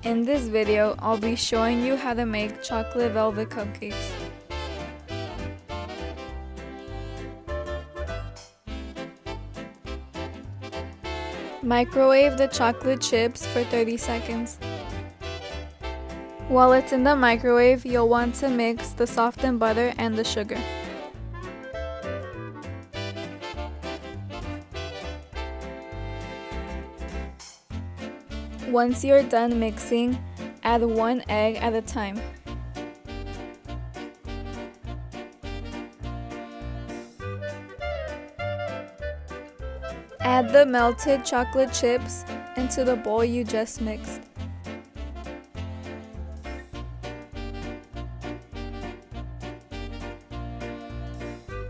In this video, I'll be showing you how to make chocolate velvet cupcakes. Microwave the chocolate chips for 30 seconds. While it's in the microwave, you'll want to mix the softened butter and the sugar. Once you're done mixing, add 1 egg at a time. Add the melted chocolate chips into the bowl you just mixed.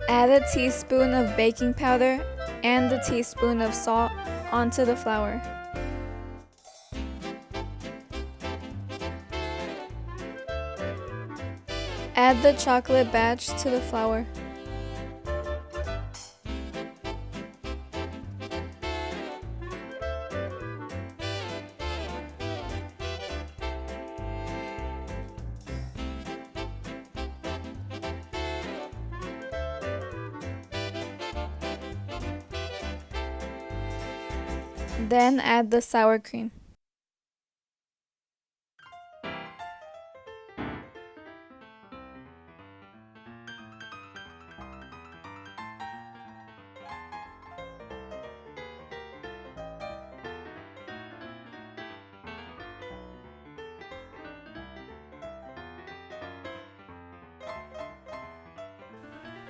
Add a teaspoon of baking powder and a teaspoon of salt onto the flour. Add the chocolate batch to the flour. Then add the sour cream.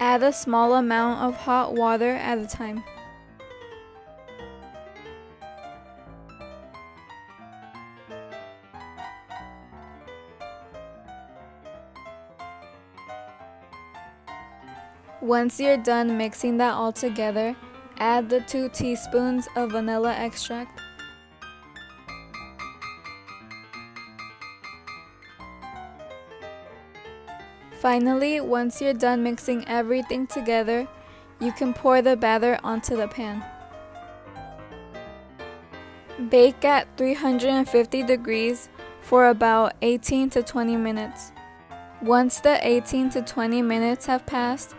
Add a small amount of hot water at a time. Once you're done mixing that all together, add the 2 teaspoons of vanilla extract. Finally, once you're done mixing everything together, you can pour the batter onto the pan. Bake at 350 degrees for about 18 to 20 minutes. Once the 18 to 20 minutes have passed,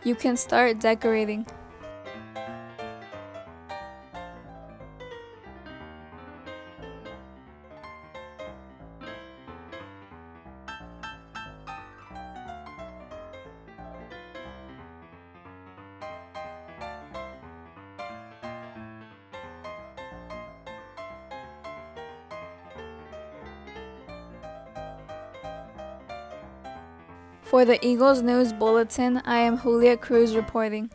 you can start decorating. For the Eagles News Bulletin, I am Julia Cruz reporting.